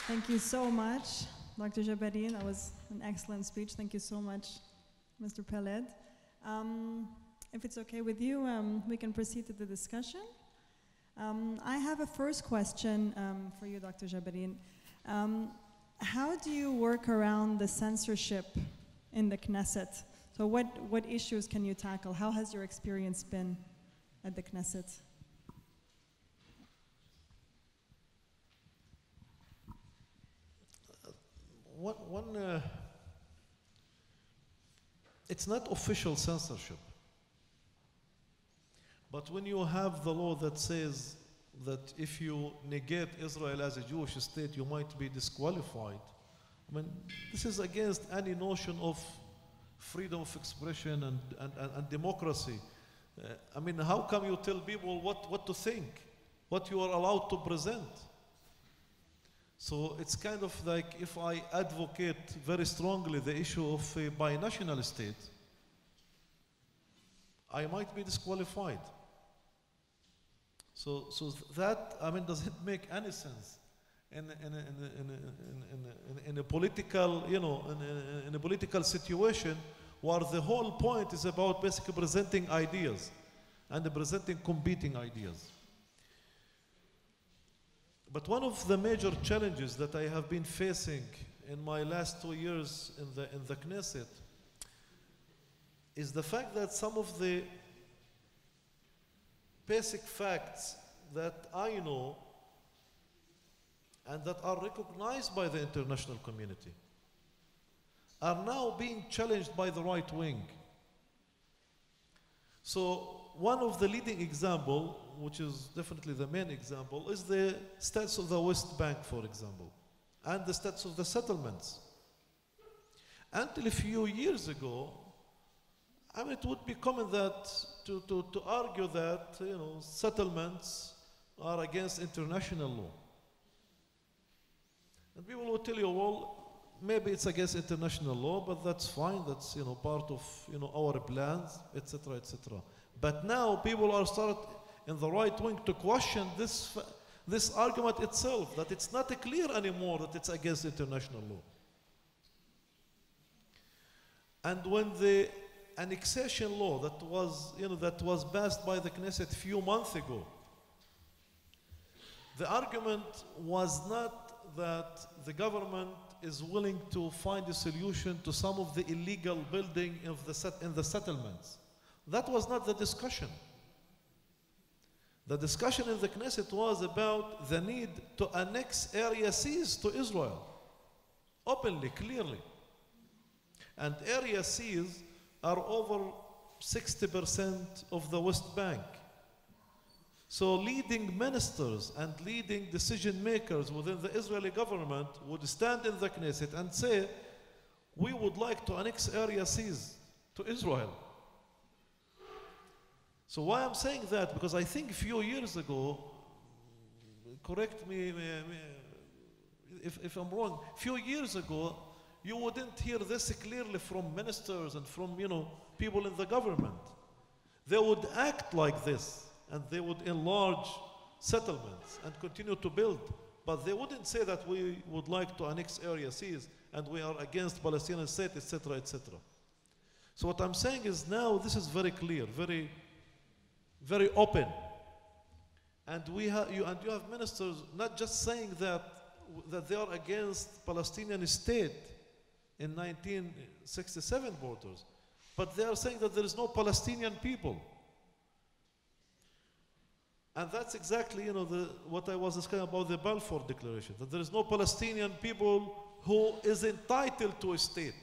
Thank you so much, Dr. Jabareen. That was an excellent speech. Thank you so much, Mr. Peled. If it's okay with you, we can proceed to the discussion. I have a first question for you, Dr. Jabareen. How do you work around the censorship in the Knesset? So what issues can you tackle? How has your experience been at the Knesset? It's not official censorship. But when you have the law that says that if you negate Israel as a Jewish state, you might be disqualified, I mean, this is against any notion of freedom of expression and democracy. I mean, how come you tell people what to think, what you are allowed to present? So it's kind of like if I advocate very strongly the issue of a binational state, I might be disqualified. So that, I mean, doesn't make any sense in a political, in a political situation where the whole point is about basically presenting ideas and presenting competing ideas. But one of the major challenges that I have been facing in my last 2 years in the Knesset is the fact that some of the basic facts that I know and that are recognized by the international community are now being challenged by the right wing. So one of the leading example, which is definitely the main example, is the status of the West Bank, for example, and the status of the settlements. Until a few years ago, I mean, it would be common that to argue that settlements are against international law. And people will tell you, well, maybe it's against international law, but that's fine. That's part of our plans, etc., etc. But now people are starting in the right wing to question this argument itself, that it's not clear anymore that it's against international law. And when the annexation law that was passed by the Knesset a few months ago, the argument was not that the government is willing to find a solution to some of the illegal building in the settlements. That was not the discussion. The discussion in the Knesset was about the need to annex Area Cs to Israel, openly, clearly. And Area Cs are over 60% of the West Bank. So leading ministers and leading decision makers within the Israeli government would stand in the Knesset and say, we would like to annex Area Cs to Israel. So why I'm saying that? Because I think a few years ago, correct me if I'm wrong, a few years ago, you wouldn't hear this clearly from ministers and from people in the government. They would act like this, and they would enlarge settlements and continue to build. But they wouldn't say that we would like to annex Area Cs and we are against Palestinian state, etc., etc. So what I'm saying is now this is very clear, very, very open. And you have ministers not just saying that they are against Palestinian state in 1967 borders, but they are saying that there is no Palestinian people. And that's exactly what I was discussing about the Balfour Declaration, that there is no Palestinian people who is entitled to a state.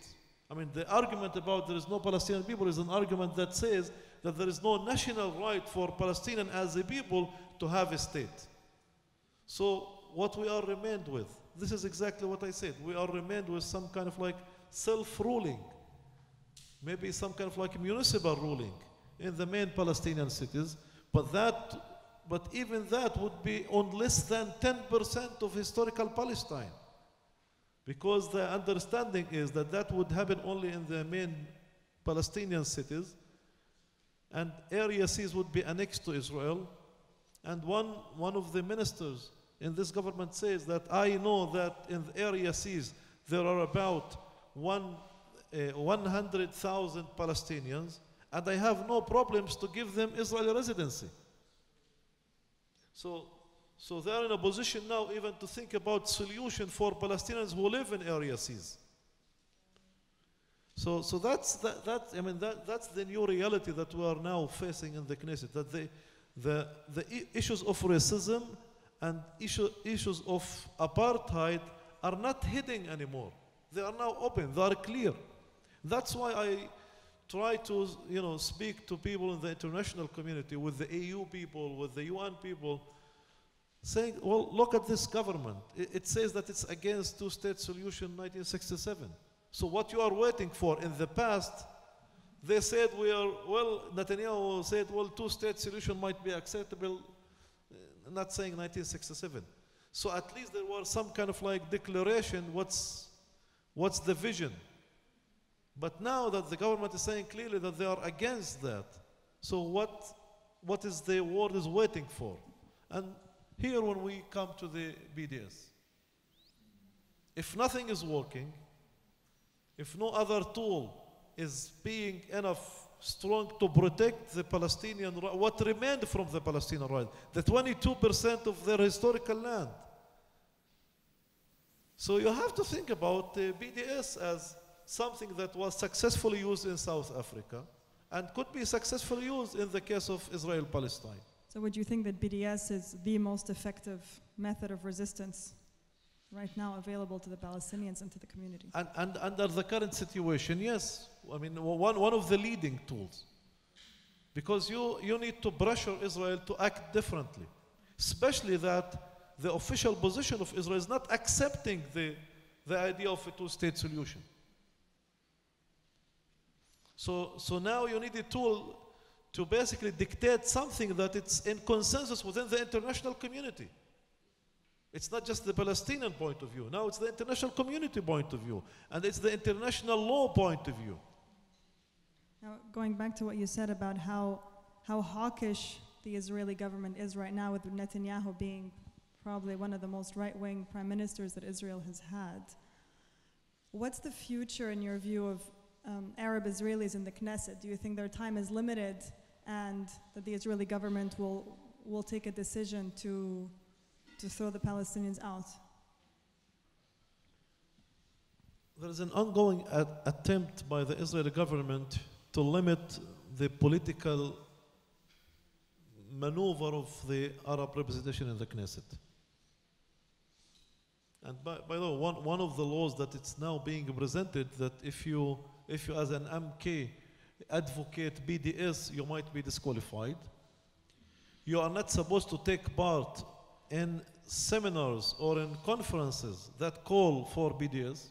I mean, the argument about there is no Palestinian people is an argument that says that there is no national right for Palestinian as a people to have a state. So what we are remained with, this is exactly what I said. We are remained with some kind of like self-ruling, maybe some kind of like municipal ruling in the main Palestinian cities, but even that would be on less than 10% of historical Palestine. Because the understanding is that that would happen only in the main Palestinian cities, and Area Cs would be annexed to Israel. And one of the ministers in this government says that I know that in the area Cs there are about 100,000 Palestinians, and I have no problems to give them Israeli residency. So they are in a position now even to think about solution for Palestinians who live in area Cs. So that's the new reality that we are now facing in the Knesset. That the issues of racism and issues of apartheid are not hidden anymore. They are now open. They are clear. That's why I try to speak to people in the international community, with the AU people, with the UN people, saying, well, look at this government. It says that it's against two-state solution 1967. So what you are waiting for? In the past, they said Netanyahu said, well, two-state solution might be acceptable, not saying 1967. So at least there was some kind of like declaration, what's the vision? But now that the government is saying clearly that they are against that, so what is the world is waiting for? And here when we come to the BDS, if nothing is working, if no other tool is being enough strong to protect the Palestinian, what remained from the Palestinian right, the 22% of their historical land. So you have to think about the BDS as something that was successfully used in South Africa and could be successfully used in the case of Israel-Palestine. So would you think that BDS is the most effective method of resistance right now available to the Palestinians and to the community? And under the current situation, yes. I mean, one of the leading tools. Because you need to pressure Israel to act differently. Especially that the official position of Israel is not accepting the idea of a two-state solution. So now you need a tool to basically dictate something that it's in consensus within the international community. It's not just the Palestinian point of view. Now it's the international community point of view. And it's the international law point of view. Now, going back to what you said about how hawkish the Israeli government is right now, with Netanyahu being probably one of the most right-wing prime ministers that Israel has had, what's the future, in your view, of Arab Israelis in the Knesset? Do you think their time is limited and that the Israeli government will take a decision to throw the Palestinians out? There is an ongoing attempt by the Israeli government to limit the political maneuver of the Arab representation in the Knesset. And by the way, one of the laws that it's now being presented, that if you as an MK advocate BDS, you might be disqualified. You are not supposed to take part in seminars or in conferences that call for BDS.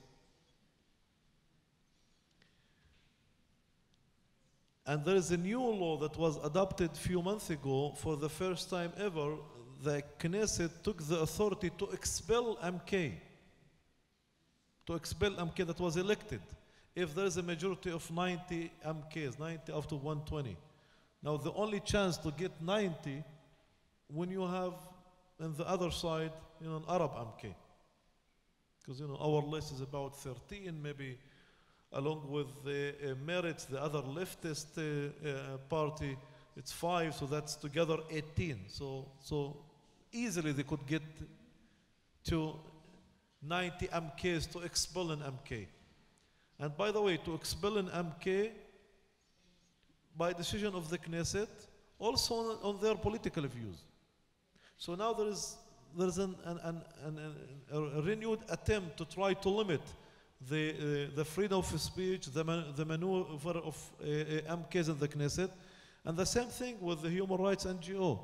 And there is a new law that was adopted a few months ago. For the first time ever, the Knesset took the authority to expel MK. To expel MK that was elected. If there is a majority of 90 MKs, 90 out of 120. Now the only chance to get 90 when you have on the other side, an Arab MK. Because our list is about 13, maybe along with the Meretz, the other leftist party, it's 5, so that's together 18. So easily they could get to 90 MKs to expel an MK. And by the way, to expel an MK by decision of the Knesset, also on their political views. So now there is a renewed attempt to try to limit the freedom of speech, the maneuver of MKs in the Knesset, and the same thing with the human rights NGO.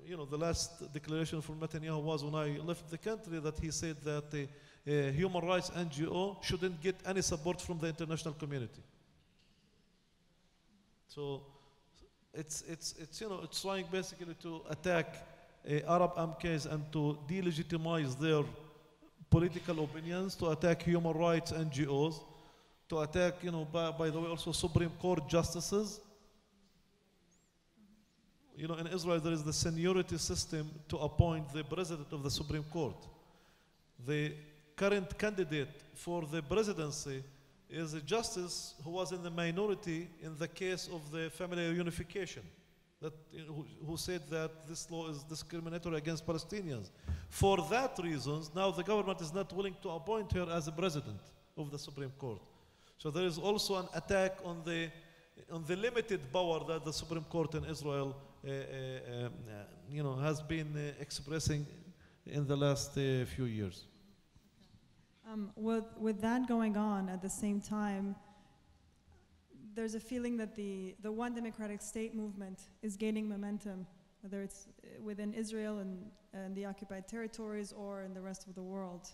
The last declaration from Netanyahu was when I left the country, that he said that the human rights NGO shouldn't get any support from the international community. So it's trying basically to attack Arab MKs and to delegitimize their political opinions, to attack human rights NGOs, to attack, by the way, also Supreme Court justices. in Israel there is the seniority system to appoint the president of the Supreme Court. The current candidate for the presidency is a justice who was in the minority in the case of the family reunification, that, who said that this law is discriminatory against Palestinians. For that reason, now the government is not willing to appoint her as a president of the Supreme Court. So there is also an attack on the limited power that the Supreme Court in Israel has been expressing in the last few years. With that going on at the same time, there's a feeling that the One Democratic State movement is gaining momentum, whether it's within Israel and the occupied territories or in the rest of the world.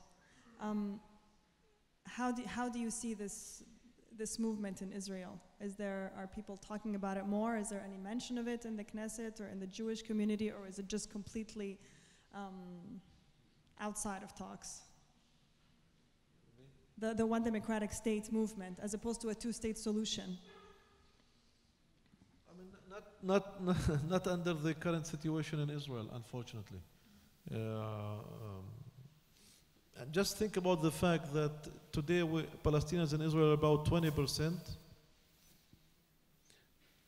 How do you see this movement in Israel? Are people talking about it more? Is there any mention of it in the Knesset or in the Jewish community, or is it just completely outside of talks? The One Democratic State movement, as opposed to a two-state solution. I mean, not under the current situation in Israel, unfortunately. And just think about the fact that today Palestinians in Israel are about 20%,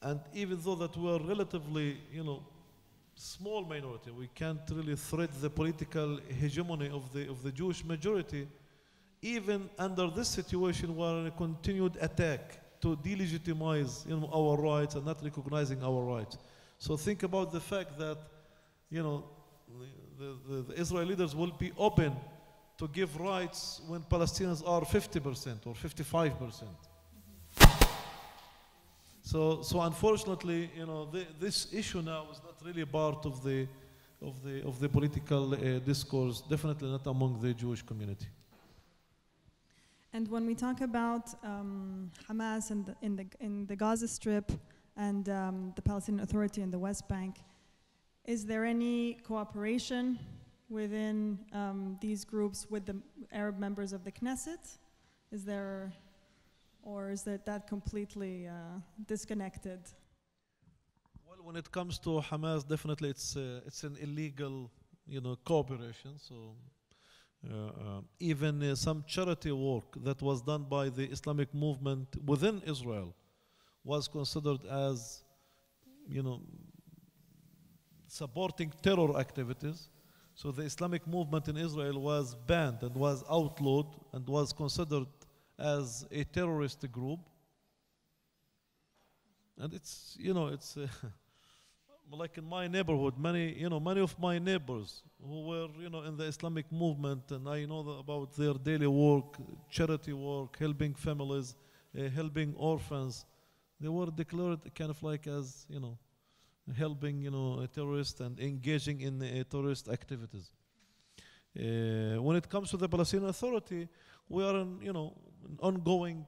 and even though that we are relatively, small minority, we can't really threat the political hegemony of the Jewish majority. Even under this situation, we are in a continued attack to delegitimize our rights and not recognizing our rights. So think about the fact that the Israeli leaders will be open to give rights when Palestinians are 50% or 55%. So unfortunately, this issue now is not really part of the political discourse. Definitely not among the Jewish community. And when we talk about Hamas in the Gaza Strip and the Palestinian Authority in the West Bank, is there any cooperation within these groups with the Arab members of the Knesset? Or is that completely disconnected? Well, when it comes to Hamas, definitely it's an illegal, cooperation. So. Even some charity work that was done by the Islamic movement within Israel was considered as, supporting terror activities. So the Islamic movement in Israel was banned and was outlawed and was considered as a terrorist group. And it's, like in my neighborhood, many of my neighbors who were, in the Islamic movement, and I know about their daily work, charity work, helping families, helping orphans, they were declared kind of like as, helping, a terrorist and engaging in terrorist activities. When it comes to the Palestinian Authority, we are in, ongoing,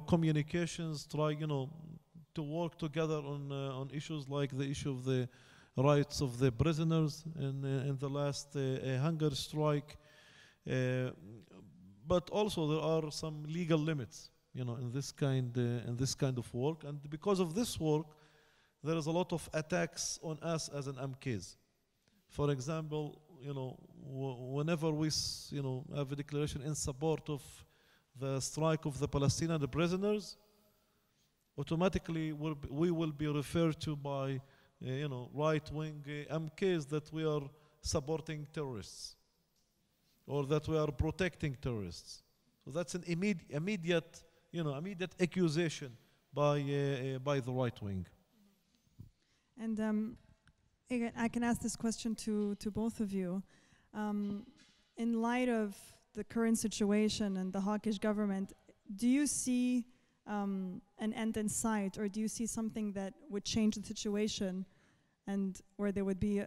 communications, try, to work together on issues like the issue of the rights of the prisoners in the last hunger strike. But also there are some legal limits, in this kind of work. And because of this work, there is a lot of attacks on us as an MKs. For example, whenever we have a declaration in support of the strike of the Palestinian prisoners, automatically we will be referred to by right-wing MKs that we are supporting terrorists or that we are protecting terrorists. So that's an immediate accusation by the right wing. And again, I can ask this question to both of you. In light of the current situation and the hawkish government, do you see an end in sight, or do you see something that would change the situation and where there would be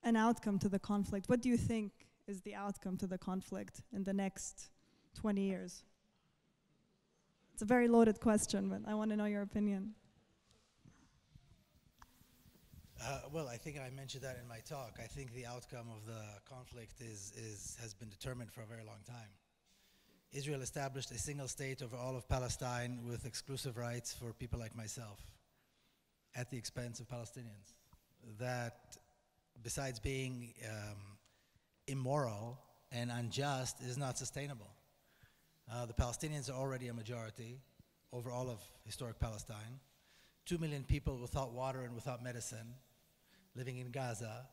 an outcome to the conflict? What do you think is the outcome to the conflict in the next 20 years? It's a very loaded question, but I want to know your opinion. Well, I think I mentioned that in my talk. I think the outcome of the conflict has been determined for a very long time. Israel established a single state over all of Palestine with exclusive rights for people like myself. at the expense of Palestinians. That, besides being immoral and unjust, is not sustainable. The Palestinians are already a majority over all of historic Palestine. 2 million people without water and without medicine living in Gaza.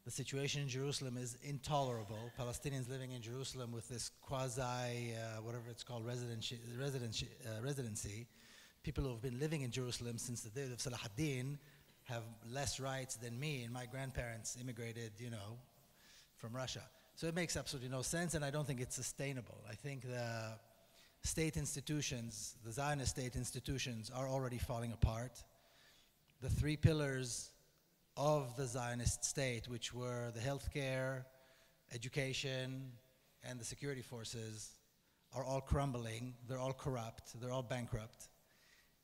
The situation in Jerusalem is intolerable. Palestinians living in Jerusalem with this quasi, whatever it's called, residency. People who have been living in Jerusalem since the days of Salah ad-Din have less rights than me, and my grandparents immigrated, you know, from Russia. So it makes absolutely no sense, and I don't think it's sustainable. I think the state institutions, the Zionist state institutions, are already falling apart. The three pillars of the Zionist state, which were the healthcare, education, and the security forces, are all crumbling. They're all corrupt. They're all bankrupt.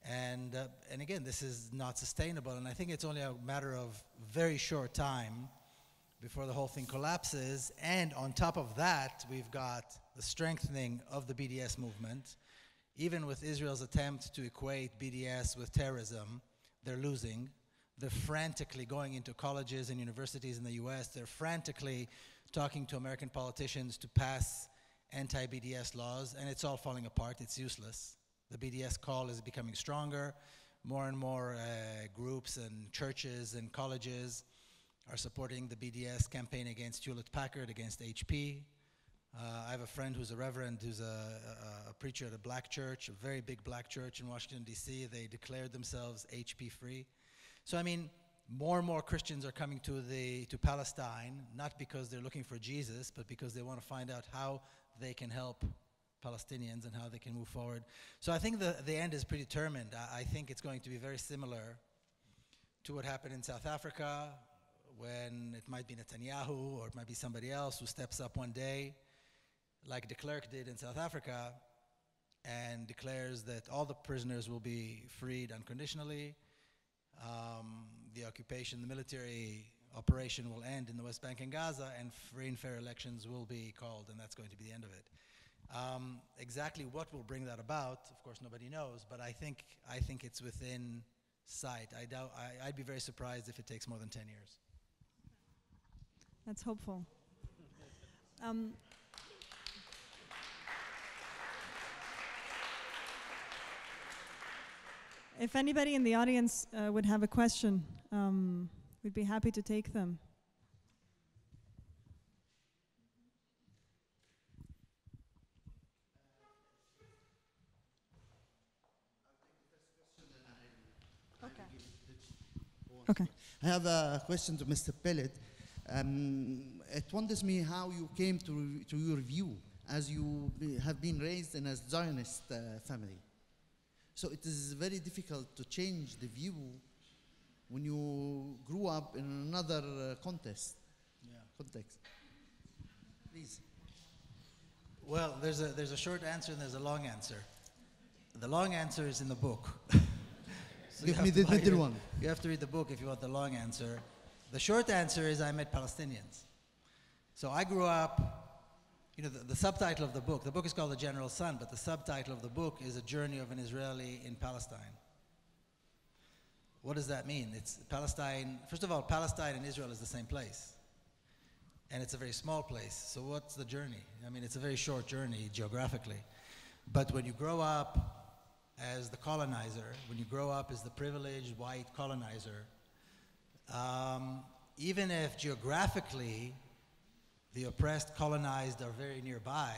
And again, this is not sustainable. And I think it's only a matter of very short time before the whole thing collapses. And on top of that, we've got the strengthening of the BDS movement. Even with Israel's attempt to equate BDS with terrorism, they're losing. They're frantically going into colleges and universities in the US. They're frantically talking to American politicians to pass anti-BDS laws, and it's all falling apart. It's useless. The BDS call is becoming stronger. More and more groups and churches and colleges are supporting the BDS campaign against Hewlett-Packard, against HP. I have a friend who's a reverend, who's a preacher at a black church, a very big black church in Washington, D.C. They declared themselves HP-free. So I mean, more and more Christians are coming to Palestine, not because they're looking for Jesus, but because they want to find out how they can help Palestinians and how they can move forward. So I think the end is predetermined. I think it's going to be very similar to what happened in South Africa, when it might be Netanyahu or it might be somebody else who steps up one day, like de Klerk did in South Africa, and declares that all the prisoners will be freed unconditionally. The occupation, the military operation will end in the West Bank and Gaza, and free and fair elections will be called, and that's going to be the end of it. Exactly what will bring that about, of course, nobody knows, but I think it's within sight. I'd be very surprised if it takes more than 10 years. That's hopeful. If anybody in the audience would have a question, we'd be happy to take them. Okay. I have a question to Mr. Peled. It wonders me how you came to your view, as you have been raised in a Zionist family. So it is very difficult to change the view when you grew up in another context. Please. Well, there's a short answer and there's a long answer. The long answer is in the book. So give me the middle one. You have to read the book if you want the long answer. The short answer is I met Palestinians. So I grew up, you know, the subtitle of the book is called The General Son, but the subtitle of the book is A Journey of an Israeli in Palestine. What does that mean? It's Palestine, first of all, Palestine and Israel is the same place. And it's a very small place. So what's the journey? I mean, it's a very short journey geographically. But when you grow up as the colonizer, when you grow up as the privileged white colonizer, even if geographically the oppressed colonized are very nearby,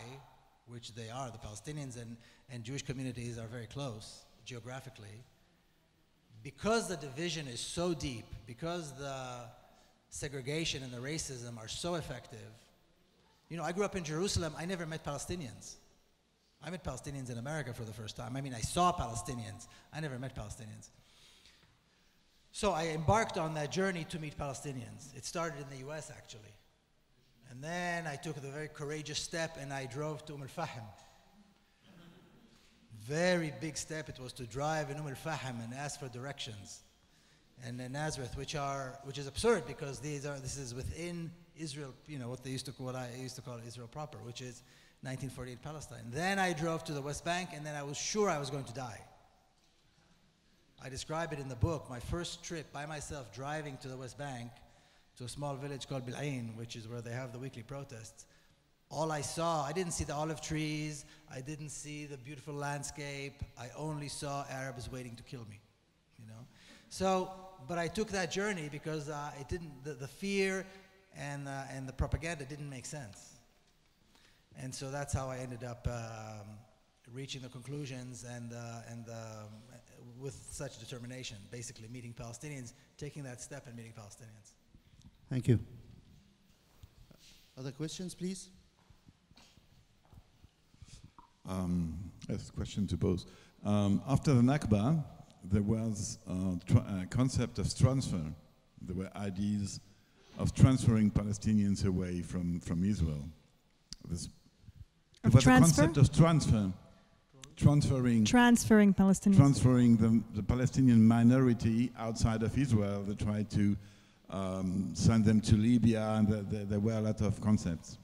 which they are, the Palestinians and Jewish communities are very close geographically, because the division is so deep, because the segregation and the racism are so effective. You know, I grew up in Jerusalem, I never met Palestinians. I met Palestinians in America for the first time. I mean, I saw Palestinians. I never met Palestinians. So I embarked on that journey to meet Palestinians. It started in the US, actually. And then I took the very courageous step and I drove to al-Fahim. Very big step it was to drive in al-Fahim and ask for directions. And in Nazareth, which is absurd because this is within Israel, you know, what I used to call Israel proper, which is 1948 Palestine. Then I drove to the West Bank, and then I was sure I was going to die. I describe it in the book, my first trip by myself driving to the West Bank, to a small village called Bil'ain, which is where they have the weekly protests. All I saw, I didn't see the olive trees, I didn't see the beautiful landscape, I only saw Arabs waiting to kill me, you know? So, but I took that journey because it didn't, the fear and the propaganda didn't make sense. And so that's how I ended up reaching the conclusions and with such determination, basically meeting Palestinians, taking that step and meeting Palestinians. Thank you. Other questions, please? Yes, question to both. After the Nakba, there was a concept of transfer. There were ideas of transferring Palestinians away from Israel. There was a concept of transferring Palestinians. Transferring the Palestinian minority outside of Israel. They tried to send them to Libya, and there were a lot of concepts.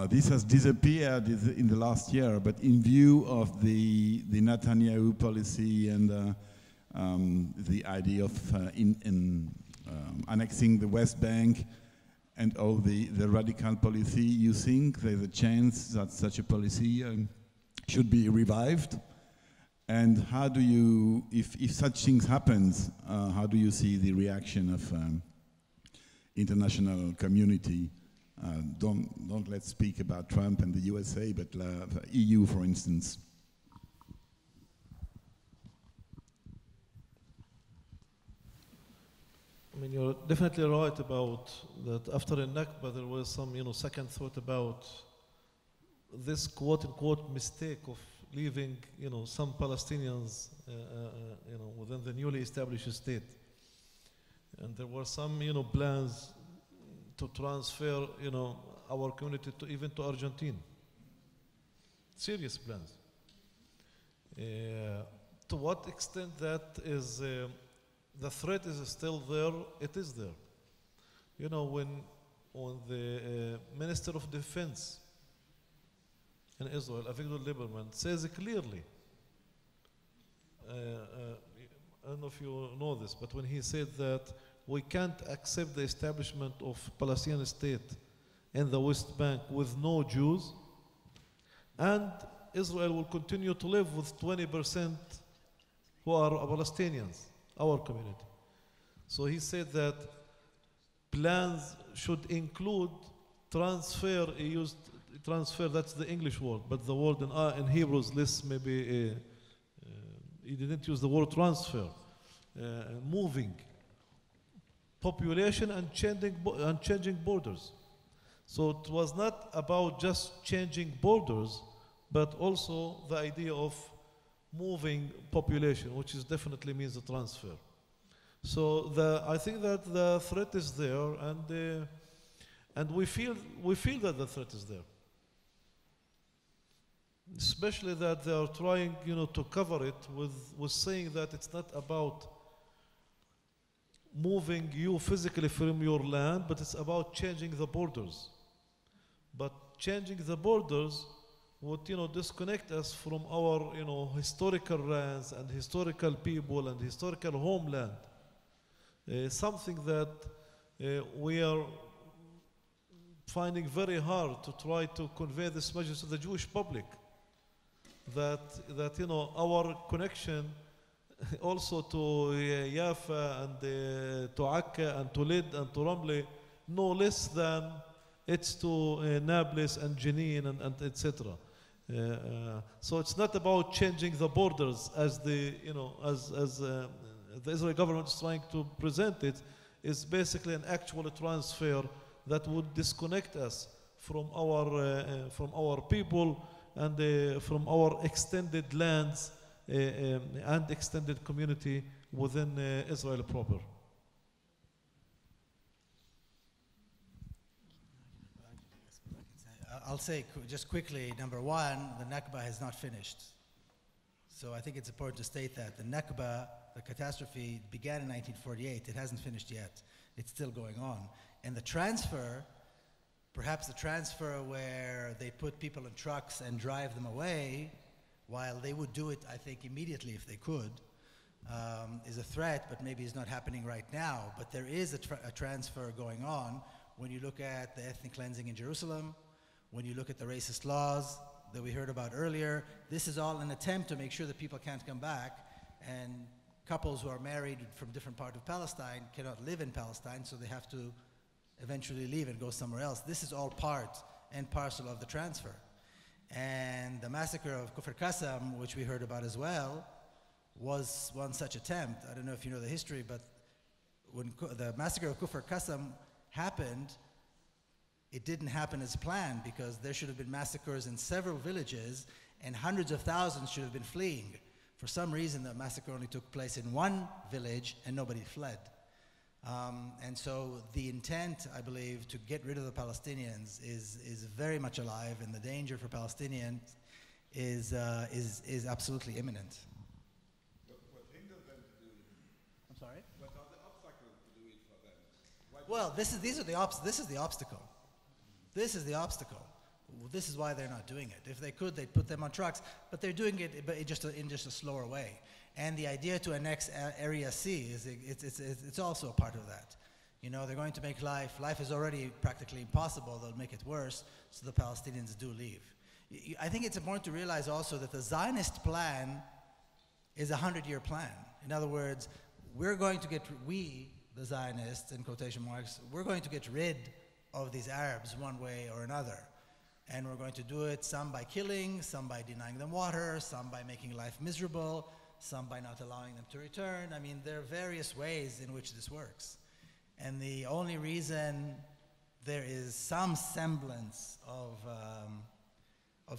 This has disappeared in the last year, but in view of the Netanyahu policy and the idea of annexing the West Bank and all the radical policy, you think there's a chance that such a policy should be revived? And how do you, if such things happens, how do you see the reaction of international community? Don't let's speak about Trump and the USA, but the EU, for instance. I mean, you're definitely right about that. After the Nakba, there was some, second thought about this quote-unquote mistake of leaving, some Palestinians, within the newly established state. And there were some, plans to transfer, our community even to Argentina. Serious plans. To what extent that is, the threat is still there, it is there. When the Minister of Defense in Israel, Avigdor Lieberman, says clearly, I don't know if you know this, but when he said that we can't accept the establishment of Palestinian state in the West Bank with no Jews, and Israel will continue to live with 20% who are Palestinians, our community. So he said that plans should include transfer. He used transfer, that's the English word, but the word in Hebrew's list maybe he didn't use the word transfer. Moving population and changing borders. So it was not about just changing borders, but also the idea of moving population, which is definitely means a transfer. So I think that the threat is there, and we feel that the threat is there. Especially that they are trying, to cover it with saying that it's not about moving you physically from your land, but it's about changing the borders. But changing the borders would, disconnect us from our, historical lands and historical people and historical homeland. Something that we are finding very hard to try to convey this message to the Jewish public. That our connection also to Jaffa and to Akka and to Lid and to Ramle, no less than it's to Nablus and Jenin and etc. So it's not about changing the borders as the the Israeli government is trying to present it. Is basically an actual transfer that would disconnect us from our people and from our extended lands and extended community within Israel proper. I'll say just quickly, number one, the Nakba has not finished. So I think it's important to state that the Nakba, the catastrophe, began in 1948. It hasn't finished yet. It's still going on. And the transfer, perhaps the transfer where they put people in trucks and drive them away, while they would do it, I think, immediately if they could, is a threat, but maybe is not happening right now. But there is a transfer going on when you look at the ethnic cleansing in Jerusalem, when you look at the racist laws that we heard about earlier. This is all an attempt to make sure that people can't come back, and couples who are married from different parts of Palestine cannot live in Palestine, so they have to eventually leave and go somewhere else. This is all part and parcel of the transfer. And the massacre of Kufr Qassam, which we heard about as well, was one such attempt. I don't know if you know the history, but when the massacre of Kufr Qassam happened, it didn't happen as planned, because there should have been massacres in several villages and hundreds of thousands should have been fleeing. For some reason, the massacre only took place in one village and nobody fled. And so the intent, I believe, to get rid of the Palestinians is very much alive, and the danger for Palestinians is absolutely imminent. What hinders them to do it? I'm sorry? What are the obstacles to do it for them? Well, this is the obstacle. This is the obstacle. This is why they're not doing it. If they could, they'd put them on trucks, but they're doing it, but in just a slower way. And the idea to annex Area C it's also a part of that. You know, they're going to make life is already practically impossible. They'll make it worse, so the Palestinians do leave. I think it's important to realize also that the Zionist plan is a 100-year plan. In other words, we, the Zionists, in quotation marks, we're going to get rid of these Arabs one way or another. And we're going to do it, some by killing, some by denying them water, some by making life miserable, some by not allowing them to return. I mean, there are various ways in which this works. And the only reason there is some semblance of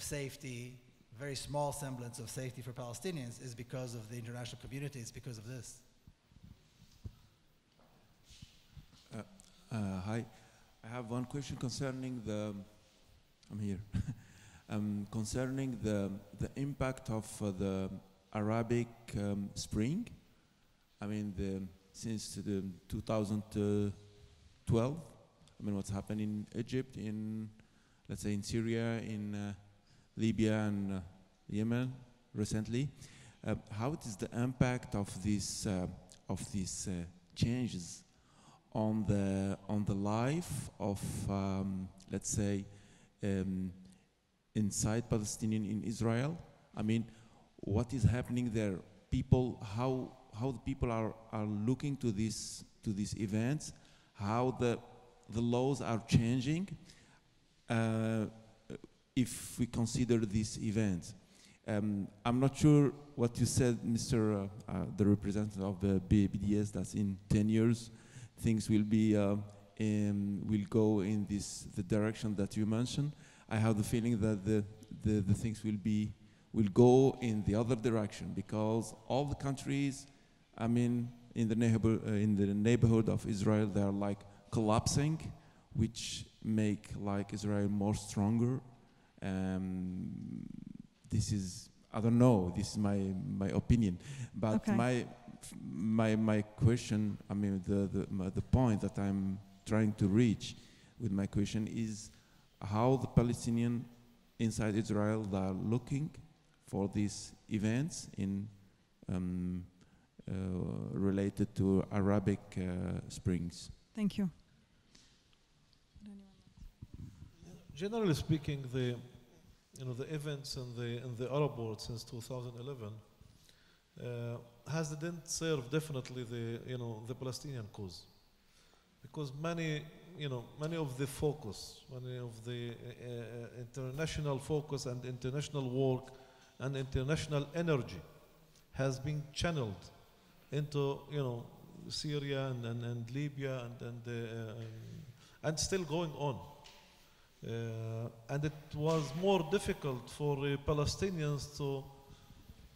safety, very small semblance of safety for Palestinians, is because of the international community. It's because of this. Hi, I have one question concerning I'm here. Concerning the impact of the Arabic Spring. I mean, since 2012, I mean, what's happened in Egypt, let's say in Syria, in Libya and Yemen recently. How is the impact of these changes on the life of let's say inside Palestinian in Israel? I mean, what is happening there? How the people are looking to these events, how the laws are changing if we consider these events. I'm not sure what you said, Mr. The representative of the BDS, that in 10 years things will go in the direction that you mentioned. I have the feeling that the things will go in the other direction, because all the countries, I mean, in the neighborhood of Israel, they are like collapsing, which make like Israel more stronger. This is, I don't know, this is my opinion, but okay. my question, I mean, the point that I'm trying to reach with my question is how the Palestinian inside Israel, they are looking for these events in related to Arabic Springs. Thank you. Generally speaking, the events in the Arab world since 2011 didn't serve definitely the Palestinian cause, because many of the focus, many of the international focus and international work and international energy has been channeled into Syria and Libya and still going on. And it was more difficult for Palestinians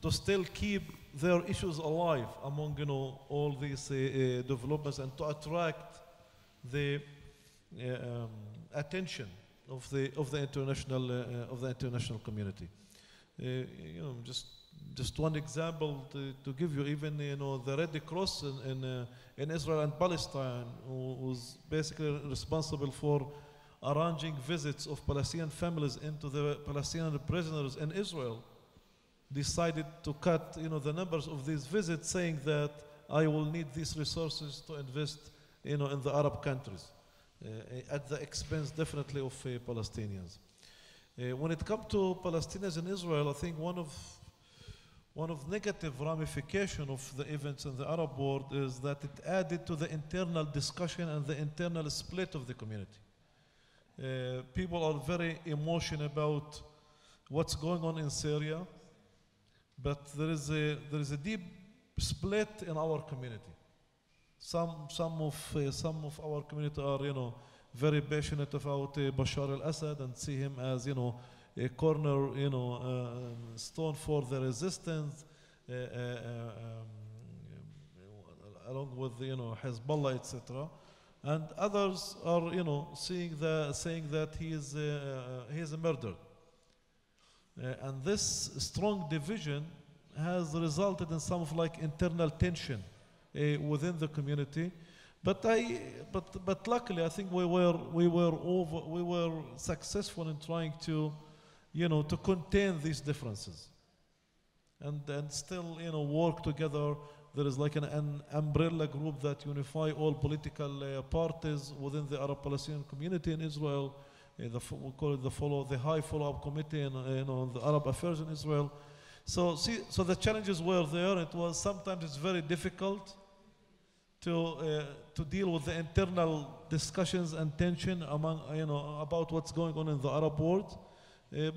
to still keep their issues alive among all these developments, and to attract the attention of the international community. Just one example to give you, even the Red Cross in Israel and Palestine, who was basically responsible for arranging visits of Palestinian families into the Palestinian prisoners in Israel, decided to cut, the numbers of these visits, saying that I will need these resources to invest, in the Arab countries, at the expense definitely of Palestinians. When it comes to Palestinians in Israel, I think one of negative ramification of the events in the Arab world is that it added to the internal discussion and the internal split of the community. People are very emotional about what's going on in Syria, but there is a deep split in our community. Some of our community are very passionate about Bashar al-Assad and see him as a corner stone for the resistance, along with Hezbollah, etc. And others are saying that he is a murderer. And this strong division has resulted in some of internal tension within the community. But luckily, I think we were successful in trying to to contain these differences, and still work together. There is an umbrella group that unify all political parties within the Arab Palestinian community in Israel. We call it the High Follow-up Committee on the Arab Affairs in Israel. So the challenges were there. Sometimes it's very difficult to deal with the internal discussions and tension among about what's going on in the Arab world.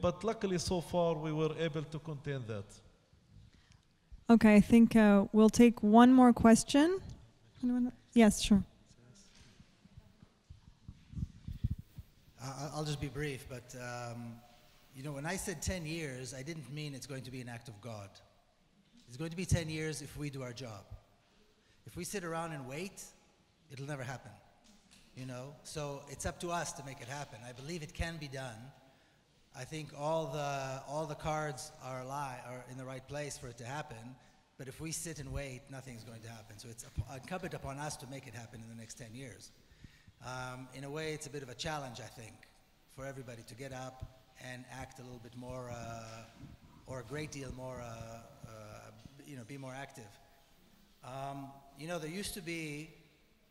But luckily, so far, we were able to contain that. Okay, I think we'll take one more question. Anyone? Yes, sure. I'll just be brief, but when I said 10 years, I didn't mean it's going to be an act of God. It's going to be 10 years if we do our job. If we sit around and wait, it'll never happen. So it's up to us to make it happen. I believe it can be done. I think all the cards are in the right place for it to happen. But if we sit and wait, nothing's going to happen. So it's incumbent upon us to make it happen in the next 10 years. In a way, it's a bit of a challenge, I think, for everybody to get up and act a little bit more, or a great deal more, be more active. There used to be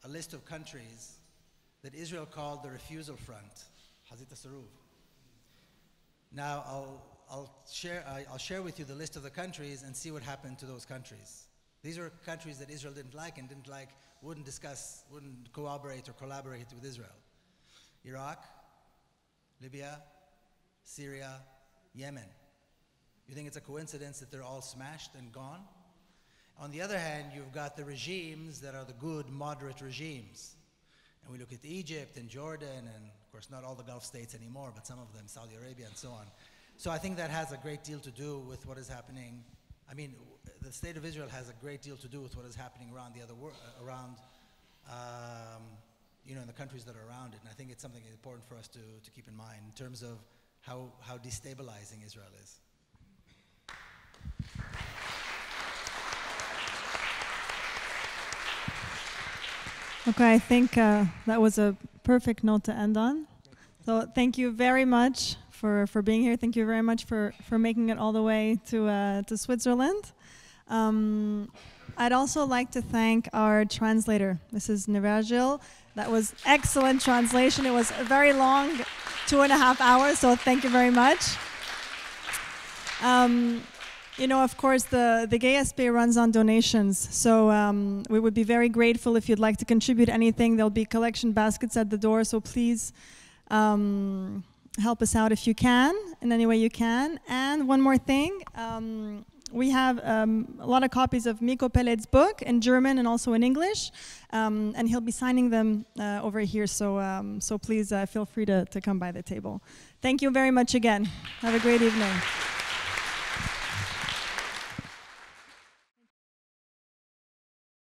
a list of countries that Israel called the Refusal Front, Hazit Saruv. Now, I'll share with you the list of the countries and see what happened to those countries. These are countries that Israel didn't like and wouldn't discuss, wouldn't cooperate or collaborate with Israel. Iraq, Libya, Syria, Yemen. You think it's a coincidence that they're all smashed and gone? On the other hand, you've got the regimes that are the good, moderate regimes. And we look at Egypt and Jordan, and of course not all the Gulf states anymore, but some of them, Saudi Arabia and so on. So I think that has a great deal to do with what is happening. I mean, the state of Israel has a great deal to do with what is happening around the other world, in the countries that are around it. And I think it's something important for us to keep in mind in terms of how destabilizing Israel is. Okay, I think that was a perfect note to end on. So thank you very much for being here. Thank you very much for making it all the way to Switzerland. I'd also like to thank our translator, Mrs. Nirajil. That was excellent translation. It was a very long 2.5 hours, so thank you very much. Of course, the GSP runs on donations, so we would be very grateful if you'd like to contribute anything. There'll be collection baskets at the door, so please help us out if you can, in any way you can. And one more thing, we have a lot of copies of Miko Peled's book in German and also in English, and he'll be signing them over here, so please feel free to come by the table. Thank you very much again. Have a great evening.